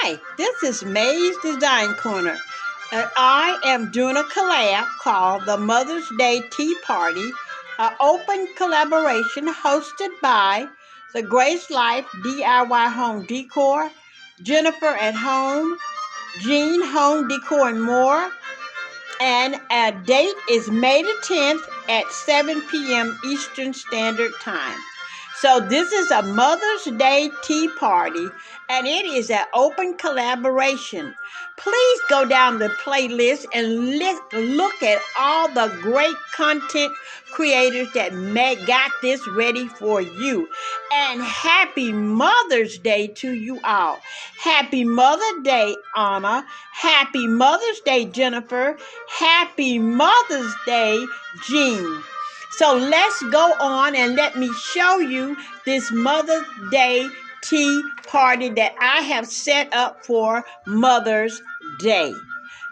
Hi, this is May's Design Corner, and I am doing a collab called the Mother's Day Tea Party, an open collaboration hosted by the Grace Life DIY Home Decor, Jennifer at Home, Jean Home Decor and More, and our date is May the 10th at 7 p.m. Eastern Standard Time. So this is a Mother's Day tea party, and it is an open collaboration. Please go down the playlist and look at all the great content creators that got this ready for you. And happy Mother's Day to you all. Happy Mother's Day, Anna. Happy Mother's Day, Jennifer. Happy Mother's Day, Jean. So let's go on and let me show you this Mother's Day tea party that I have set up for Mother's Day.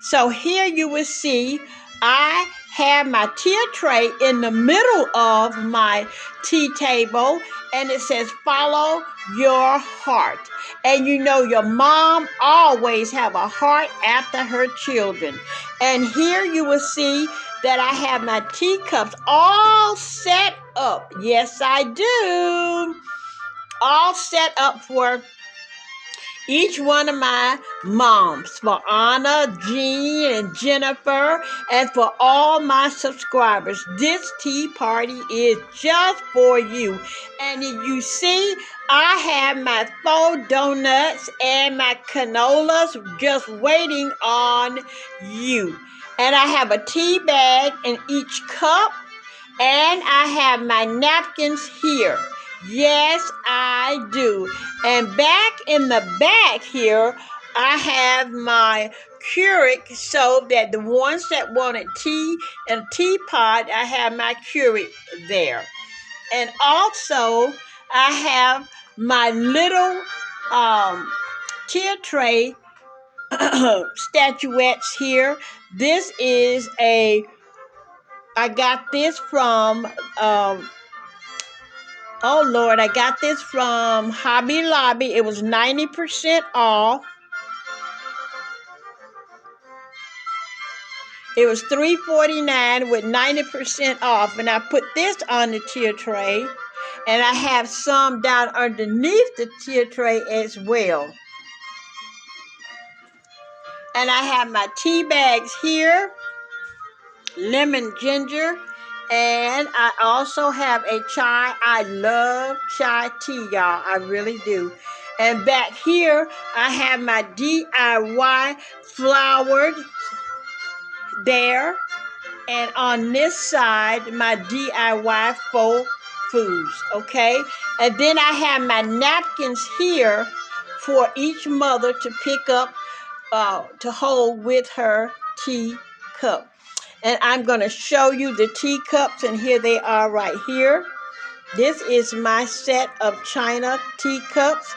So here you will see I have my tea tray in the middle of my tea table, and it says follow your heart. And you know your mom always have a heart after her children. And here you will see that I have my teacups all set up. Yes, I do. All set up for each one of my moms, for Anna, Jean, and Jennifer, and for all my subscribers. This tea party is just for you. And you see, I have my 4 donuts and my canolas just waiting on you. And I have a tea bag in each cup, and I have my napkins here. Yes, I do. And back in the back here, I have my Keurig, so that the ones that wanted tea and a teapot, I have my Keurig there. And also, I have my little tea tray statuettes here. This is I got this from I got this from Hobby Lobby. It was 90% off. It was $3.49 with 90% off. And I put this on the tier tray. And I have some down underneath the tier tray as well. And I have my tea bags here. Lemon ginger. And I also have a chai. I love chai tea, y'all. I really do. And back here, I have my DIY flowered there. And on this side, my DIY faux foods, okay? And then I have my napkins here for each mother to pick up, to hold with her tea cup. And I'm going to show you the teacups, and here they are right here. This is my set of China teacups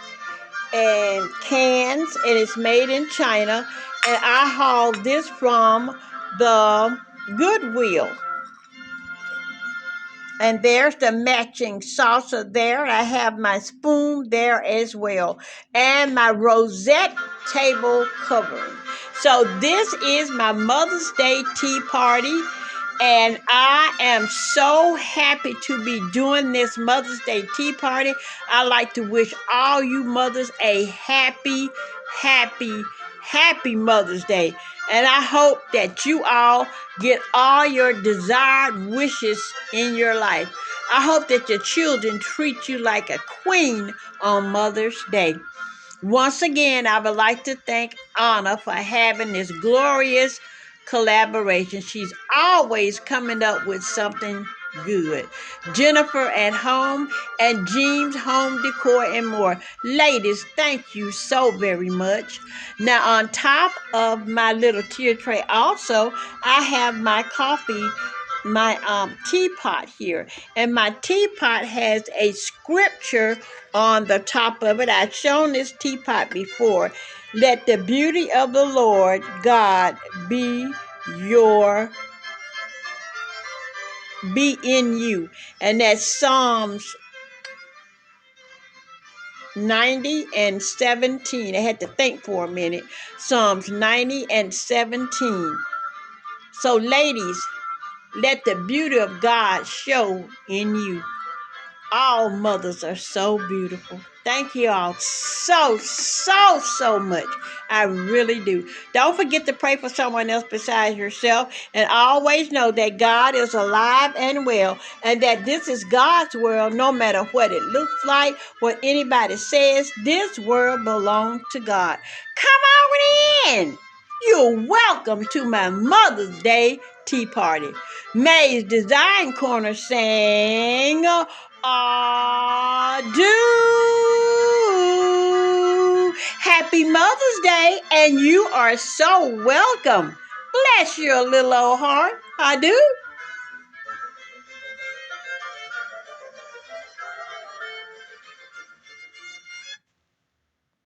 and cans, and it's made in China. And I hauled this from the Goodwill. And there's the matching saucer there. I have my spoon there as well. And my rosette table covering. So this is my Mother's Day tea party. And I am so happy to be doing this Mother's Day tea party. I like to wish all you mothers a happy, happy, happy Mother's Day. And I hope that you all get all your desired wishes in your life. I hope that your children treat you like a queen on Mother's Day. Once again, I would like to thank Anna for having this glorious collaboration. She's always coming up with something good. Jennifer at Home and Jean's Home Decor and More. Ladies, thank you so very much. Now, on top of my little tea tray, also, I have my coffee, my teapot here. And my teapot has a scripture on the top of it. I've shown this teapot before. Let the beauty of the Lord God be in you. And that's Psalms 90 and 17. I had to think for a minute. Psalms 90 and 17. So, ladies, let the beauty of God show in you. All mothers are so beautiful. Thank you all so much. I really do. Don't forget to pray for someone else besides yourself. And always know that God is alive and well. And that this is God's world, no matter what it looks like, what anybody says. This world belongs to God. Come on in. You're welcome to my Mother's Day tea party. May's Design Corner sang do. Happy Mother's Day, and you are so welcome. Bless your little old heart. I do.